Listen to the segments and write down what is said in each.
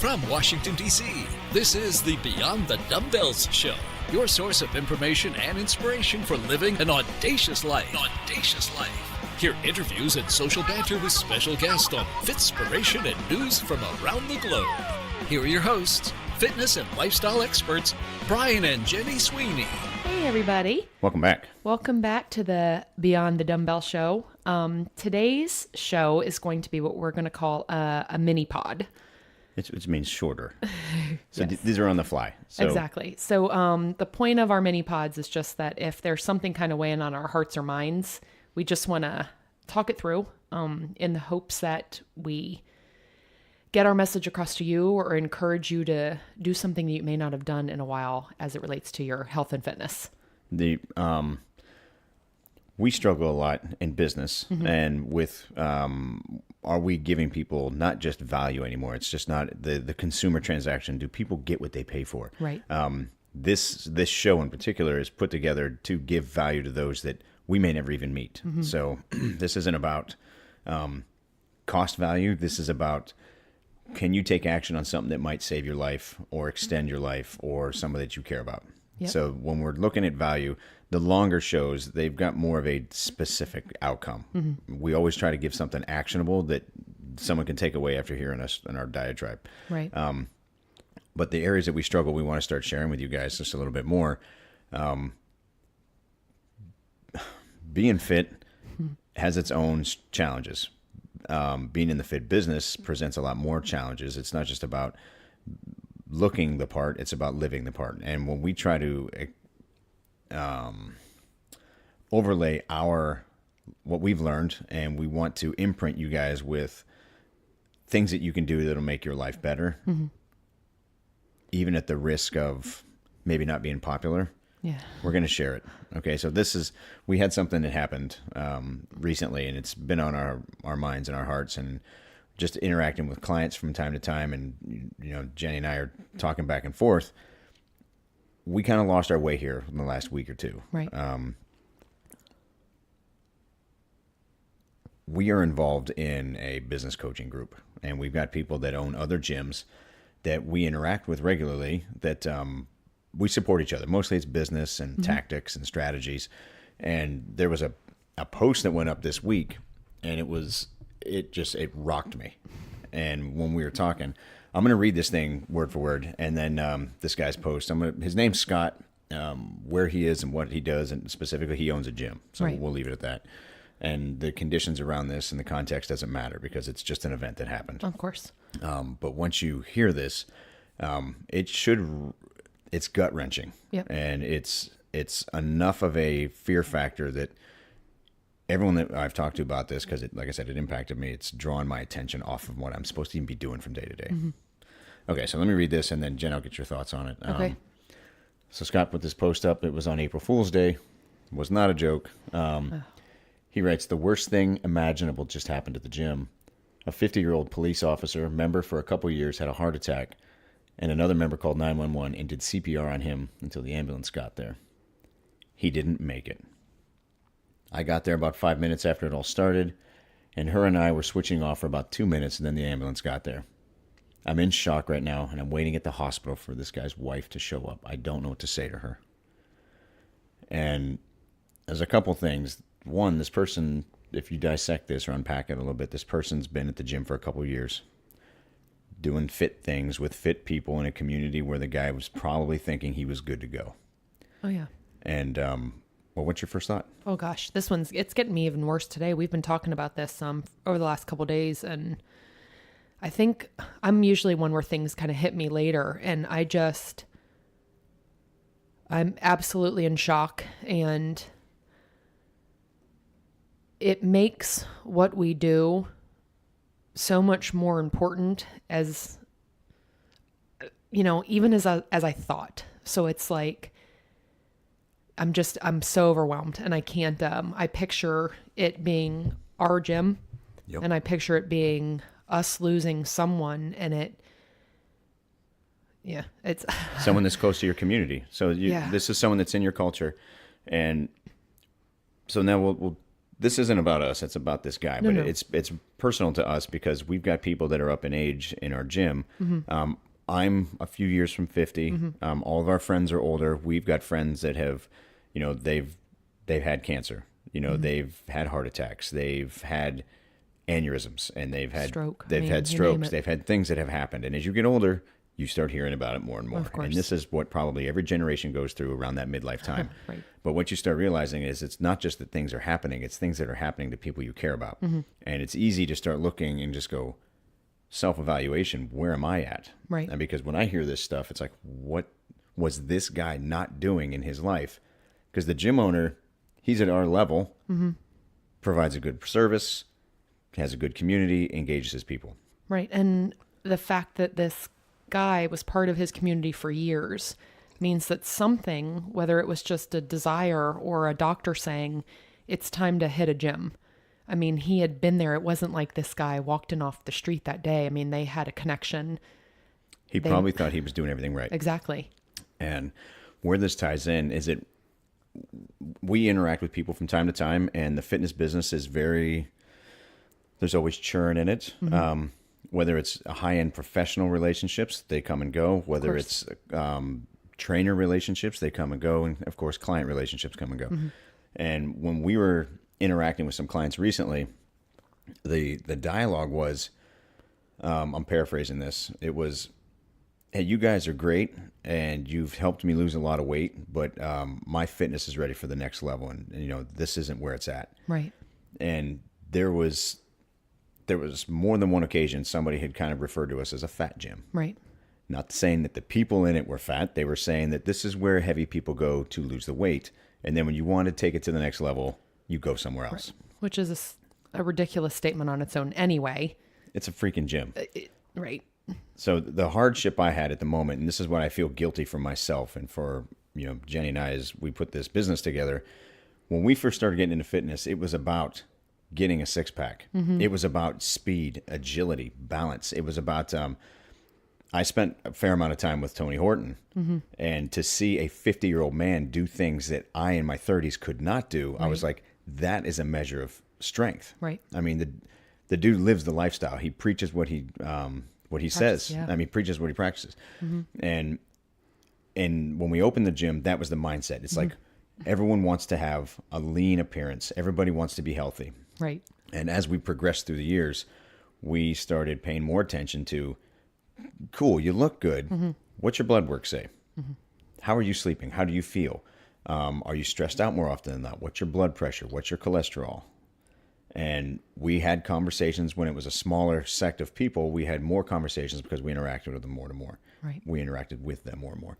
From Washington, D.C., this is the Beyond the Dumbbells Show, your source of information and inspiration for living an audacious life. Hear interviews and social banter with special guests on Fitspiration and news from around the globe. Here are your hosts, fitness and lifestyle experts, Brian and Jenny Sweeney. Hey, everybody. Welcome back. Welcome back to the Beyond the Dumbbell Show. Today's show is going to be what we're going to call a mini pod. Which means shorter. So Yes. these are on the fly. So Exactly. So the point of our mini pods is just that if there's something kind of weighing on our hearts or minds, we just want to talk it through in the hopes that we get our message across to you or encourage you to do something that you may not have done in a while as it relates to your health and fitness. We struggle a lot in business and with are we giving people not just value anymore? It's just not the consumer transaction. Do people get what they pay for? Right. This show in particular is put together to give value to those that we may never even meet. So this isn't about cost value. This is about, can you take action on something that might save your life or extend your life or somebody that you care about? Yep. So when we're looking at value, the longer shows, they've got more of a specific outcome. We always try to give something actionable that someone can take away after hearing us in our diatribe. Right. But the areas that we struggle, we want to start sharing with you guys just a little bit more. Being fit has its own challenges. Being in the fit business presents a lot more challenges. It's not just about looking the part, it's about living the part. And when we try to overlay what we've learned, and we want to imprint you guys with things that you can do that'll make your life better, even at the risk of maybe not being popular. Yeah. We're going to share it. Okay. So we had something that happened recently, and it's been on our minds and our hearts, and just interacting with clients from time to time. And, Jenny and I are talking back and forth. We kind of lost our way here in the last week or two. Right. We are involved in a business coaching group, and we've got people that own other gyms that we interact with regularly that we support each other. Mostly it's business and tactics and strategies. And there was a post that went up this week, and it rocked me. And when we were talking, I'm going to read this thing word for word, and then this guy's post. His name's Scott. Where he is and what he does, and specifically, he owns a gym. So Right. we'll leave it at that. And the conditions around this and the context doesn't matter because it's just an event that happened. Of course. But once you hear this, it's gut wrenching. Yep. And it's enough of a fear factor that everyone that I've talked to about this, because like I said, it impacted me. It's drawn my attention off of what I'm supposed to even be doing from day to day. Okay. So let me read this, and then Jen, I'll get your thoughts on it. Okay. So Scott put this post up. It was on April Fool's Day. It was not a joke. He writes, "The worst thing imaginable just happened at the gym. A 50-year-old police officer, member for a couple years, had a heart attack, and another member called 911 and did CPR on him until the ambulance got there. He didn't make it. I got there about 5 minutes after it all started, and her and I were switching off for about 2 minutes, and then the ambulance got there. I'm in shock right now, and I'm waiting at the hospital for this guy's wife to show up. I don't know what to say to her." And there's a couple things. One, this person, if you dissect this or unpack it a little bit, this person's been at the gym for a couple years, doing fit things with fit people in a community where the guy was probably thinking he was good to go. Oh, yeah. And, what's your first thought? Oh gosh, it's getting me even worse today. We've been talking about this over the last couple of days, and I think I'm usually one where things kind of hit me later, and I'm absolutely in shock, and it makes what we do so much more important as, even as I thought. So it's like, I'm so overwhelmed, and I can't, I picture it being our gym. Yep. And I picture it being us losing someone, and it's Someone that's close to your community. So Yeah. This is someone that's in your culture. And so now we'll this isn't about us. It's about this guy. But no. it's personal to us because we've got people that are up in age in our gym. I'm a few years from 50. All of our friends are older. We've got friends that have, they've had cancer. They've had heart attacks. They've had aneurysms, and they've had had strokes. They've had things that have happened. And as you get older, you start hearing about it more and more. Of course. And this is what probably every generation goes through around that midlife time. Right. But what you start realizing is it's not just that things are happening, it's things that are happening to people you care about. And it's easy to start looking and just go, self-evaluation, where am I at? Right. And because when I hear this stuff, it's like, what was this guy not doing in his life? Because the gym owner, he's at our level, provides a good service, has a good community, engages his people. Right. And the fact that this guy was part of his community for years means that something, whether it was just a desire or a doctor saying, it's time to hit a gym. I mean, he had been there. It wasn't like this guy walked in off the street that day. I mean, they had a connection. He probably thought he was doing everything right. Exactly. And where this ties in is we interact with people from time to time, and the fitness business is there's always churn in it. Whether it's high-end professional relationships, they come and go. Whether it's trainer relationships, they come and go. And, of course, client relationships come and go. And when we were interacting with some clients recently, the dialogue was, I'm paraphrasing this, it was, hey, you guys are great, and you've helped me lose a lot of weight, but my fitness is ready for the next level, and this isn't where it's at. Right. And there was more than one occasion somebody had kind of referred to us as a fat gym. Right. Not saying that the people in it were fat. They were saying that this is where heavy people go to lose the weight. And then when you want to take it to the next level, you go somewhere else. Right. Which is a ridiculous statement on its own anyway. It's a freaking gym. Right. So the hardship I had at the moment, and this is what I feel guilty for myself and for, Jenny and I, as we put this business together. When we first started getting into fitness, it was about getting a six-pack. It was about speed, agility, balance. It was about, I spent a fair amount of time with Tony Horton, and to see a 50-year-old man do things that I in my 30s could not do, I was like, that is a measure of strength. Right. I mean, the dude lives the lifestyle. He preaches what he says. Yeah. I mean, preaches what he practices. And when we opened the gym, that was the mindset. It's like everyone wants to have a lean appearance. Everybody wants to be healthy. Right. And as we progressed through the years, we started paying more attention to, cool, you look good. What's your blood work say? How are you sleeping? How do you feel? Are you stressed out more often than not? What's your blood pressure? What's your cholesterol? And we had conversations when it was a smaller sect of people. We had more conversations because we interacted with them more and more. Right. We interacted with them more and more.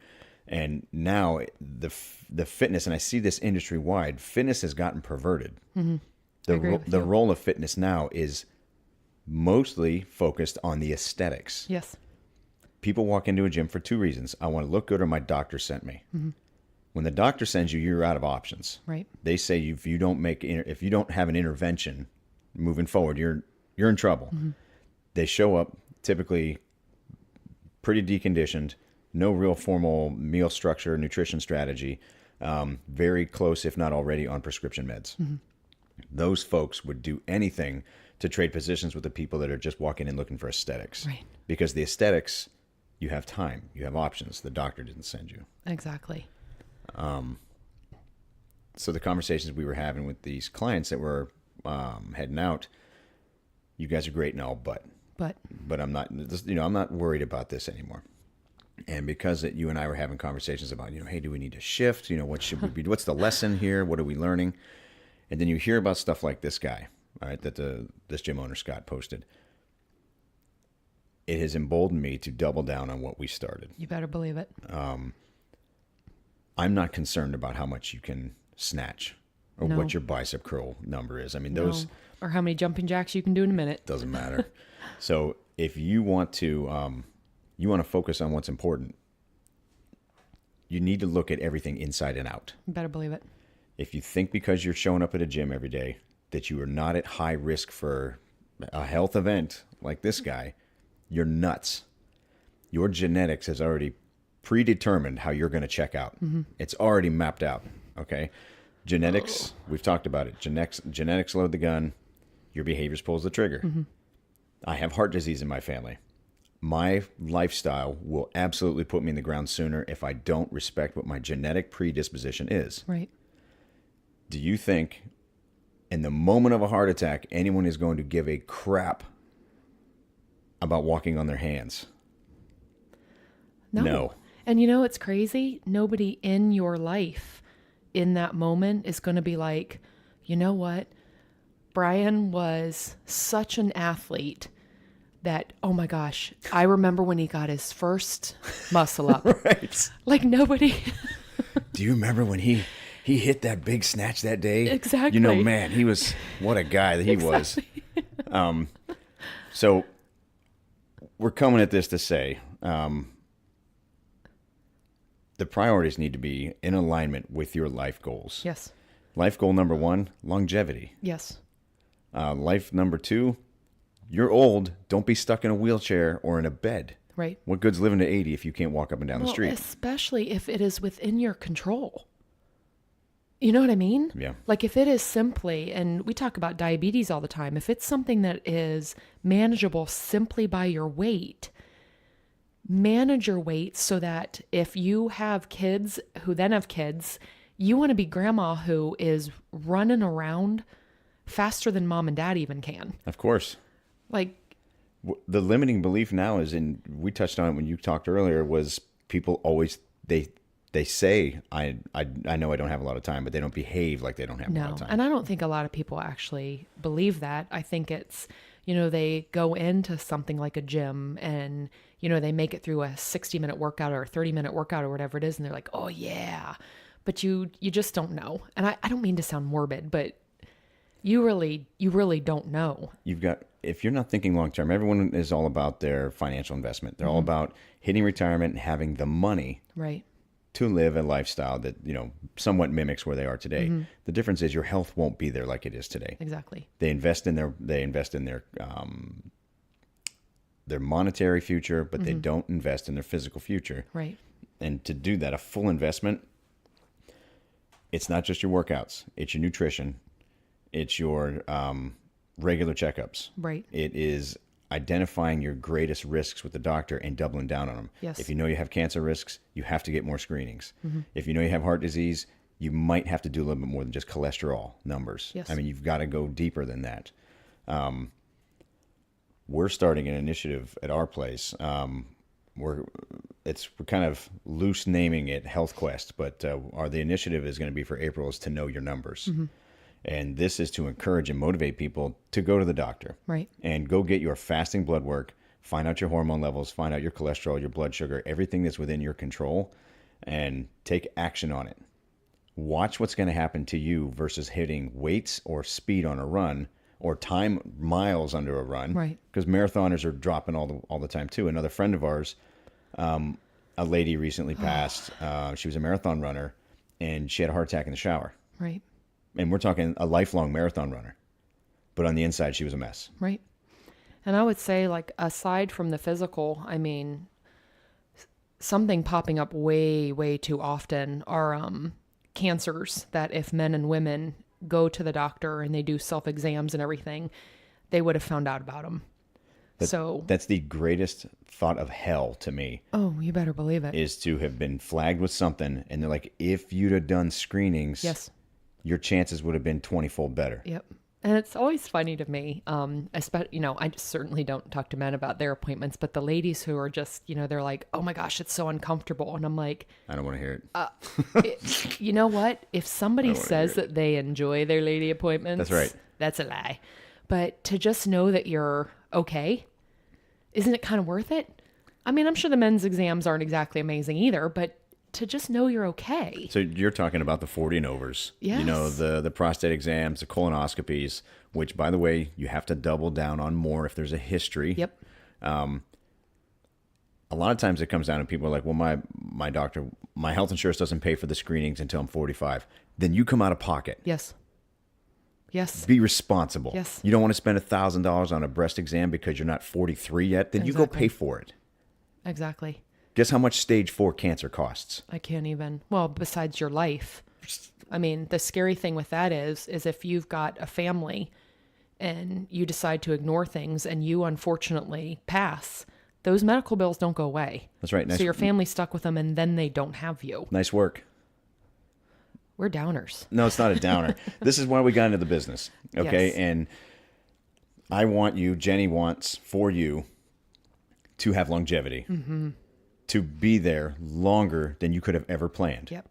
And now the fitness, and I see this industry wide, fitness has gotten perverted. The role of fitness now is mostly focused on the aesthetics. Yes. People walk into a gym for two reasons. I want to look good, or my doctor sent me. When the doctor sends you, you're out of options. Right. They say if you don't have an intervention moving forward, you're in trouble. They show up typically pretty deconditioned, no real formal meal structure, nutrition strategy, very close, if not already, on prescription meds. Those folks would do anything to trade positions with the people that are just walking in looking for aesthetics. Right. Because the aesthetics, you have time, you have options. The doctor didn't send you. Exactly. So the conversations we were having with these clients that were heading out, you guys are great and all, but I'm not, I'm not worried about this anymore. And because you and I were having conversations about, hey, do we need to shift? What should we be? What's the lesson here? What are we learning? And then you hear about stuff like this guy, all right, that this gym owner Scott posted. It has emboldened me to double down on what we started. You better believe it. I'm not concerned about how much you can snatch or what your bicep curl number is. I mean, those... Or how many jumping jacks you can do in a minute. Doesn't matter. So if you want to focus on what's important, you need to look at everything inside and out. You better believe it. If you think because you're showing up at a gym every day that you are not at high risk for a health event like this guy, you're nuts. Your genetics has already predetermined how you're going to check out. It's already mapped out, okay? Genetics, we've talked about it. Genetics load the gun. Your behaviors pulls the trigger. I have heart disease in my family. My lifestyle will absolutely put me in the ground sooner if I don't respect what my genetic predisposition is. Right. Do you think in the moment of a heart attack, anyone is going to give a crap about walking on their hands? No. And it's crazy. Nobody in your life in that moment is going to be like, you know what? Brian was such an athlete that, oh my gosh, I remember when he got his first muscle up. Right. Like nobody. Do you remember when he hit that big snatch that day? Exactly. Man, he was, what a guy that he was. So we're coming at this to say, the priorities need to be in alignment with your life goals. Yes. Life goal number 1, longevity. Yes. Life number 2, you're old. Don't be stuck in a wheelchair or in a bed. Right. What good's living to 80 if you can't walk up and down the street? Especially if it is within your control. You know what I mean? Yeah. Like if it is simply, and we talk about diabetes all the time, if it's something that is manageable simply by your weight, manage your weight so that if you have kids who then have kids, you want to be grandma who is running around faster than mom and dad even can. Of course. Like the limiting belief now is we touched on it when you talked earlier, was people always, they say, I know I don't have a lot of time, but they don't behave like they don't have a lot of time. And I don't think a lot of people actually believe that. I think it's, they go into something like a gym and, they make it through a 60-minute workout or a 30-minute workout or whatever it is. And they're like, oh yeah, but you just don't know. And I don't mean to sound morbid, but you really don't know. If you're not thinking long-term, everyone is all about their financial investment. They're all about hitting retirement and having the money right to live a lifestyle that, somewhat mimics where they are today. The difference is your health won't be there like it is today. Exactly. They invest in their monetary future, but they don't invest in their physical future. Right. And to do that, a full investment, it's not just your workouts, it's your nutrition, it's your regular checkups. Right. It is identifying your greatest risks with the doctor and doubling down on them. Yes. If you know you have cancer risks, you have to get more screenings. If you know you have heart disease, you might have to do a little bit more than just cholesterol numbers. Yes. I mean, you've got to go deeper than that. We're starting an initiative at our place. We're kind of loose naming it Health Quest, but the initiative is going to be for April is to know your numbers. And this is to encourage and motivate people to go to the doctor. Right. And go get your fasting blood work, find out your hormone levels, find out your cholesterol, your blood sugar, everything that's within your control, and take action on it. Watch what's going to happen to you versus hitting weights or speed on a run or time miles under a run. Right. Because marathoners are dropping all the time too. Another friend of ours, a lady recently passed. She was a marathon runner, and she had a heart attack in the shower. Right. And we're talking a lifelong marathon runner. But on the inside, she was a mess. Right. And I would say, like, aside from the physical, I mean, something popping up way, way too often are cancers that if men and women go to the doctor and they do self-exams and everything, they would have found out about them. That's the greatest thought of hell to me. Oh, you better believe it. Is to have been flagged with something, and they're like, if you'd have done screenings, yes, your chances would have been 20-fold better. Yep. And it's always funny to me, I certainly don't talk to men about their appointments, but the ladies who are just, they're like, oh my gosh, it's so uncomfortable. And I'm like, I don't want to hear it. You know what? If somebody says that they enjoy their lady appointments, that's right. That's a lie. But to just know that you're okay, isn't it kind of worth it? I mean, I'm sure the men's exams aren't exactly amazing either, but to just know you're okay. So you're talking about the 40 and overs. Yes. The prostate exams, the colonoscopies, which, by the way, you have to double down on more if there's a history. Yep. A lot of times it comes down to people are like, well, my doctor, my health insurance doesn't pay for the screenings until I'm 45. Then you come out of pocket. Yes. Yes. Be responsible. Yes. You don't want to spend $1,000 on a breast exam because you're not 43 yet. Then you go pay for it. Exactly. Guess how much stage 4 cancer costs? I can't even. Well, besides your life. I mean, the scary thing with that is if you've got a family and you decide to ignore things and you unfortunately pass, those medical bills don't go away. That's right. Nice, so your family's stuck with them and then they don't have you. Nice work. We're downers. No, it's not a downer. This is why we got into the business. Okay. Yes. And I want you, Jenny wants for you to have longevity, to be there longer than you could have ever planned. Yep.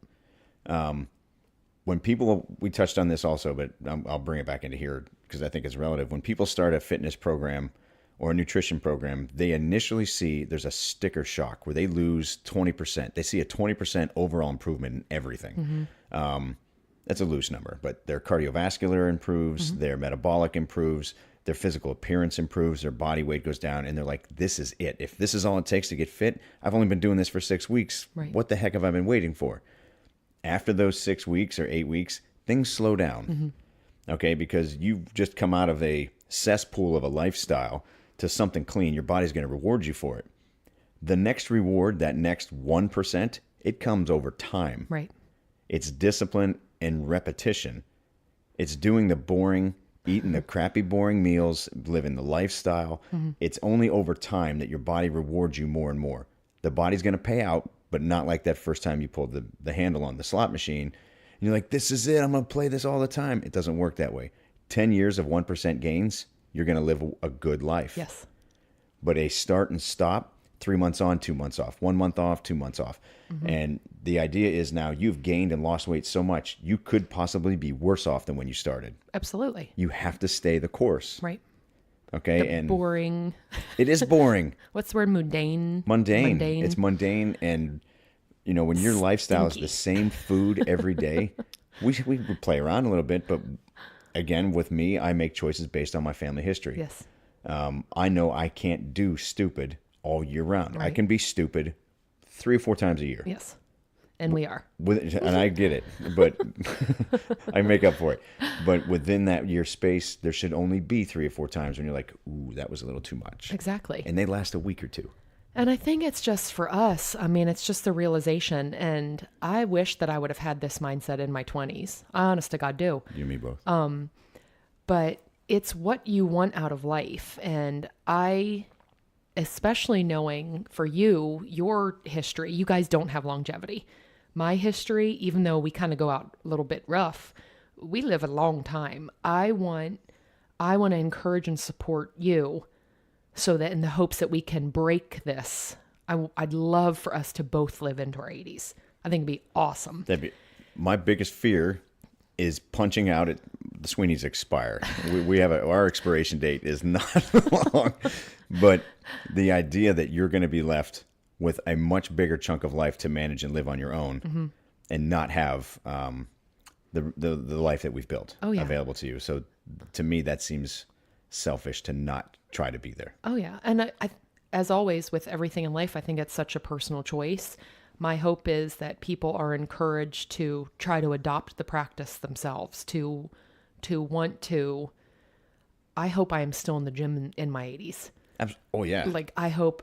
When people, we touched on this also, but I'll bring it back into here because I think it's relative. When people start a fitness program or a nutrition program, they initially see there's a sticker shock where they lose 20%. They see a 20% overall improvement in everything. That's a loose number, but their cardiovascular improves, their metabolic improves, their physical appearance improves, their body weight goes down, and they're like, this is it. If this is all it takes to get fit, I've only been doing this for 6 weeks. Right. What the heck have I been waiting for? After those 6 weeks or 8 weeks, things slow down. Okay, because you've just come out of a cesspool of a lifestyle to something clean. Your body's going to reward you for it. The next reward, that next 1%, it comes over time. Right. It's discipline and repetition. It's doing the boring, eating the crappy, boring meals, living the lifestyle. It's only over time that your body rewards you more and more. The body's going to pay out, but not like that first time you pulled the handle on the slot machine. And you're like, this is it. I'm going to play this all the time. It doesn't work that way. 10 years of 1% gains, you're going to live a good life. Yes. But a start and stop, 3 months on, 2 months off, 1 month off, 2 months off. And the idea is now you've gained and lost weight so much, you could possibly be worse off than when you started. Absolutely. You have to stay the course. Right. Okay. And boring. It is boring. What's the word? Mundane. Mundane. It's mundane. And, you know, when your lifestyle is the same food every day, we play around a little bit. But again, with me, I make choices based on my family history. Yes. I know I can't do stupid all year round. I Right. can be stupid 3 or 4 times a year. Yes. And we are. And I get it, but I make up for it. But within that year space, there should only be 3 or 4 times when you're like, ooh, that was a little too much. Exactly. And they last a week or two. And I think it's just for us. I mean, it's just the realization. And I wish that I would have had this mindset in my 20s. I honest to God do. You and me both. But it's what you want out of life. And I, especially knowing for you, your history, you guys don't have longevity. My history, even though we kind of go out a little bit rough, we live a long time. I want to encourage and support you so that in the hopes that we can break this, I'd love for us to both live into our 80s. I think it'd be awesome. My biggest fear is punching out at the Sweeney's expire. We have our expiration date is not long, but the idea that you're going to be left with a much bigger chunk of life to manage and live on your own and not have the life that we've built available to you. So to me, that seems selfish to not try to be there. Oh, yeah. And I, as always, with everything in life, I think it's such a personal choice. My hope is that people are encouraged to try to adopt the practice themselves, to want to. I hope I am still in the gym in my 80s. Oh, yeah. Like, I hope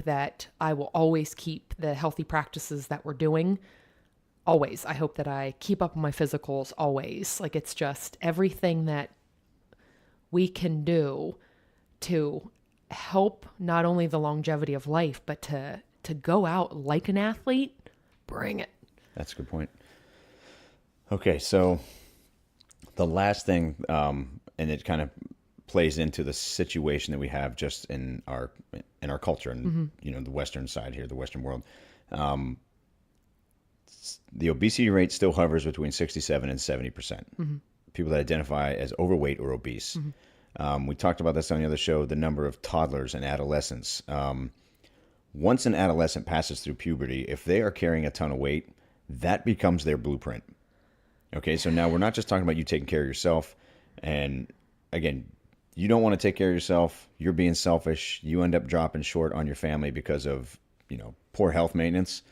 that I will always keep the healthy practices that we're doing. Always. I hope that I keep up on my physicals always. Like, it's just everything that we can do to help not only the longevity of life, but to go out like an athlete, bring it. That's a good point. Okay, so the last thing, and it kind of plays into the situation that we have just in our culture and the Western side here, the Western world. The obesity rate still hovers between 67 and 70%. People that identify as overweight or obese. We talked about this on the other show, the number of toddlers and adolescents. Once an adolescent passes through puberty, if they are carrying a ton of weight, that becomes their blueprint. Okay, so now we're not just talking about you taking care of yourself. And again, you don't want to take care of yourself. You're being selfish. You end up dropping short on your family because of, poor health maintenance.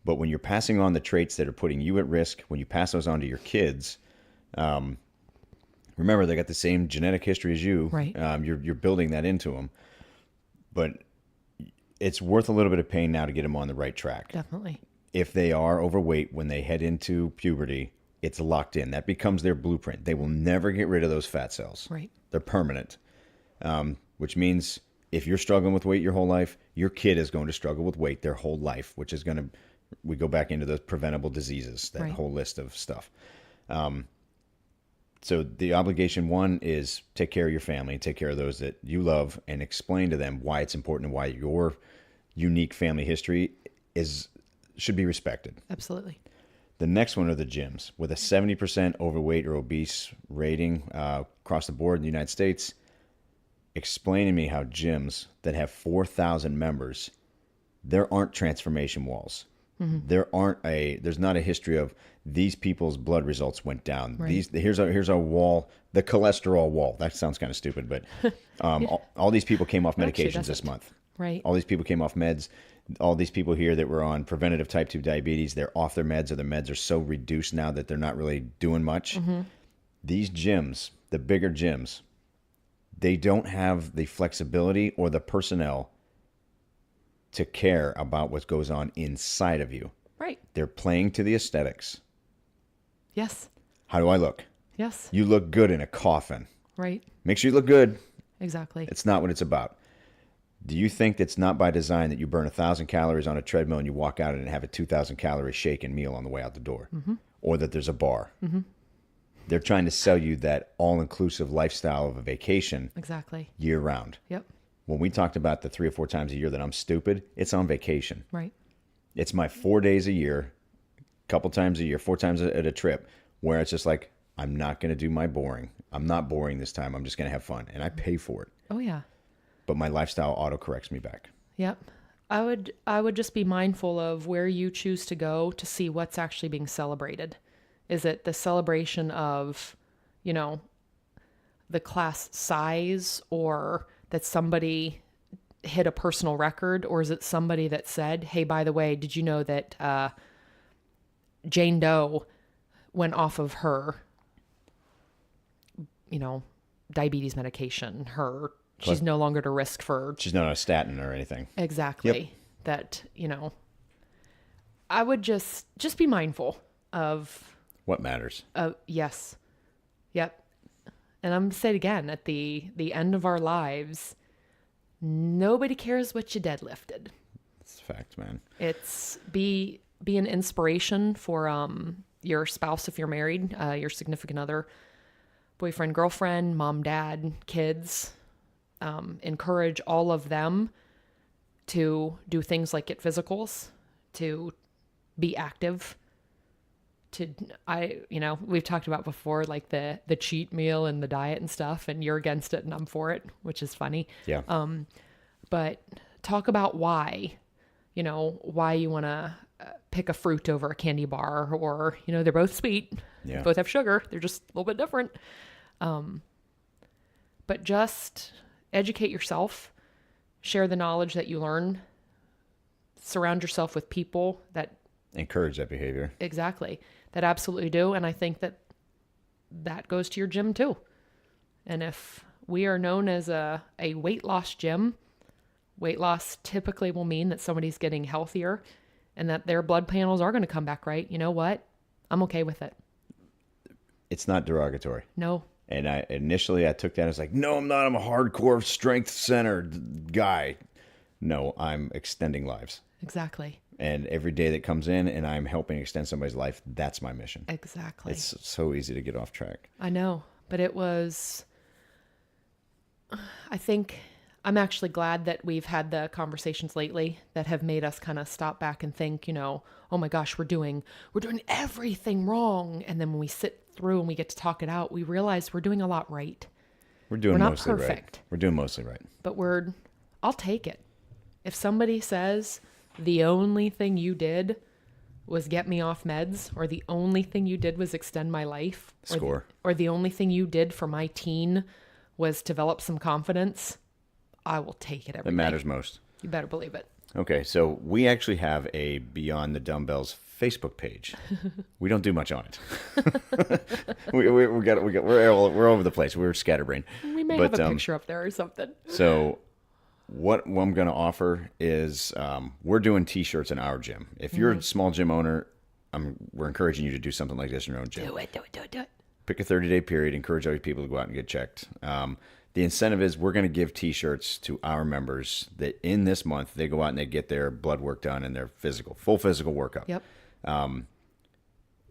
But when you're passing on the traits that are putting you at risk, when you pass those on to your kids, remember they got the same genetic history as you. Right. You're building that into them. But it's worth a little bit of pain now to get them on the right track. Definitely. if they are overweight when they head into puberty, it's locked in. That becomes their blueprint. They will never get rid of those fat cells. Right. They're permanent, which means if you're struggling with weight your whole life, your kid is going to struggle with weight their whole life, which is going to, we go back into those preventable diseases, that whole list of stuff. So the obligation one is take care of your family, take care of those that you love, and explain to them why it's important and why your unique family history should be respected. Absolutely. The next one are the gyms. With a 70% overweight or obese rating across the board in the United States, explain to me how gyms that have 4,000 members, there aren't transformation walls. Mm-hmm. There's not a history of these people's blood results went down. Right. Here's our wall, the cholesterol wall. That sounds kind of stupid, but all these people came off medications this month. Right. All these people came off meds. All these people here that were on preventative type 2 diabetes, they're off their meds, or their meds are so reduced now that they're not really doing much. Mm-hmm. These gyms, the bigger gyms, they don't have the flexibility or the personnel to care about what goes on inside of you. Right. They're playing to the aesthetics. Yes. How do I look? Yes. You look good in a coffin. Right. Make sure you look good. Exactly. It's not what it's about. Do you think it's not by design that you burn 1,000 calories on a treadmill and you walk out and have a 2,000 calorie shake and meal on the way out the door? Mm-hmm. Or that there's a bar? Mm-hmm. They're trying to sell you that all-inclusive lifestyle of a vacation. Exactly. Year round. Yep. When we talked about the 3 or 4 times a year that I'm stupid, it's on vacation. Right. It's my 4 days a year, couple times a year, 4 times at a trip, where it's just like, I'm not going to do my boring. I'm not boring this time. I'm just going to have fun. And I pay for it. Oh, yeah. But my lifestyle auto-corrects me back. Yep. I would just be mindful of where you choose to go to see what's actually being celebrated. Is it the celebration of, the class size, or that somebody hit a personal record, or is it somebody that said, hey, by the way, did you know that Jane Doe went off of her, diabetes medication, she's no longer at a risk for... She's not on a statin or anything. Exactly. Yep. That, I would just be mindful of... What matters. Yes. Yep. And I'm going to say it again, at the end of our lives, nobody cares what you deadlifted. It's a fact, man. It's be an inspiration for your spouse if you're married, your significant other, boyfriend, girlfriend, mom, dad, kids. Encourage all of them to do things like get physicals, to be active, we've talked about before, like the cheat meal and the diet and stuff, and you're against it and I'm for it, which is funny. Yeah. But talk about why you want to pick a fruit over a candy bar, or, they're both sweet. Yeah. Both have sugar. They're just a little bit different. But just educate yourself, share the knowledge that you learn, surround yourself with people that encourage that behavior. Exactly. That absolutely do. And I think that goes to your gym too. And if we are known as a weight loss gym, weight loss typically will mean that somebody's getting healthier and that their blood panels are going to come back right. You know what? I'm okay with it. It's not derogatory. No. And I took that as like, no, I'm not. I'm a hardcore strength center guy. No, I'm extending lives. Exactly. And every day that comes in and I'm helping extend somebody's life, that's my mission. Exactly. It's so easy to get off track. I know, but I think I'm actually glad that we've had the conversations lately that have made us kind of stop back and think, oh my gosh, we're doing everything wrong. And then when we sit through and we get to talk it out, we realize we're doing a lot right. We're not mostly perfect. Right. We're doing mostly right. But I'll take it. If somebody says the only thing you did was get me off meds, or the only thing you did was extend my life, or the only thing you did for my teen was develop some confidence, I will take it every day. It matters most. You better believe it. Okay, so we actually have a Beyond the Dumbbells Facebook page. We don't do much on it. we're all over the place. We're scatterbrained. We may have a picture up there or something. So what I'm going to offer is we're doing T-shirts in our gym. If you're a small gym owner, we're encouraging you to do something like this in your own gym. Do it. Pick a 30-day period. Encourage other people to go out and get checked. The incentive is we're going to give T-shirts to our members that in this month they go out and they get their blood work done and their full physical workup. Yep.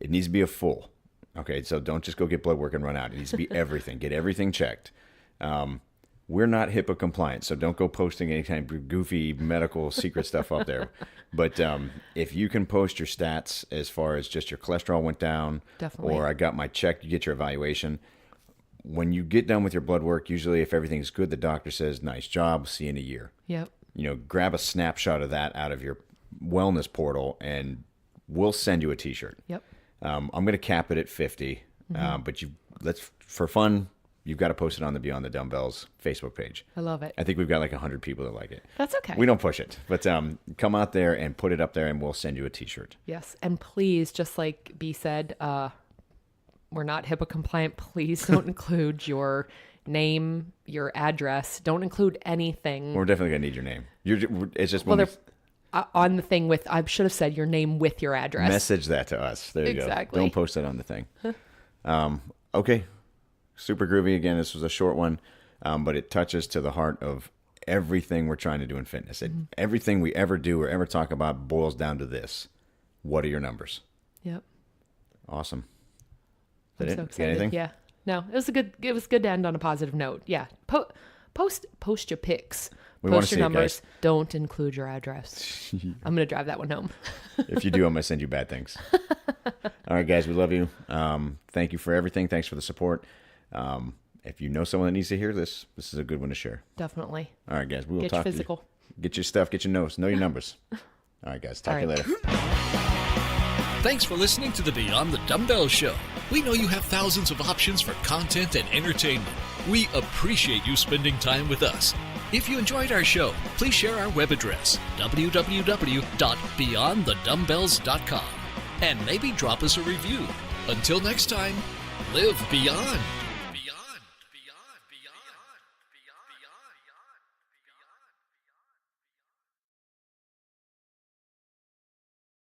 It needs to be a full. Okay, so don't just go get blood work and run out. It needs to be everything. Get everything checked. We're not HIPAA compliant, so don't go posting any kind of goofy medical secret stuff up there. But if you can post your stats as far as just your cholesterol went down, Definitely. or I got my check, you get your evaluation. When you get done with your blood work, usually if everything's good, the doctor says, nice job, see you in a year. Yep. Grab a snapshot of that out of your wellness portal, and we'll send you a T-shirt. Yep. I'm going to cap it at 50, but for fun, you've got to post it on the Beyond the Dumbbells Facebook page. I love it. I think we've got like 100 people that like it. That's okay. We don't push it, but come out there and put it up there, and we'll send you a T-shirt. Yes, and please, just like B said, we're not HIPAA compliant. Please don't include your name, your address. Don't include anything. We're definitely going to need your name. It's just on the thing with, I should have said your name with your address. Message that to us. There you go. Don't post that on the thing. Okay. Super groovy. Again, this was a short one, but it touches to the heart of everything we're trying to do in fitness. Everything we ever do or ever talk about boils down to this. What are your numbers? Yep. Awesome. I'm Is so that it? excited. Anything? Yeah. No, it was good to end on a positive note. Yeah. Post your pics. We wanna Post see your it, numbers. guys. Don't include your address. I'm going to drive that one home. If you do, I'm going to send you bad things. All right, guys, we love you. Thank you for everything. Thanks for the support. If you know someone that needs to hear this, this is a good one to share. Definitely. All right, guys, we will Get talk physical. to you. Get your stuff, get your notes, know your numbers. All right, guys, talk to you later. Thanks for listening to the Beyond the Dumbbells show. We know you have thousands of options for content and entertainment. We appreciate you spending time with us. If you enjoyed our show, please share our web address, www.beyondthedumbbells.com, and maybe drop us a review. Until next time, live beyond.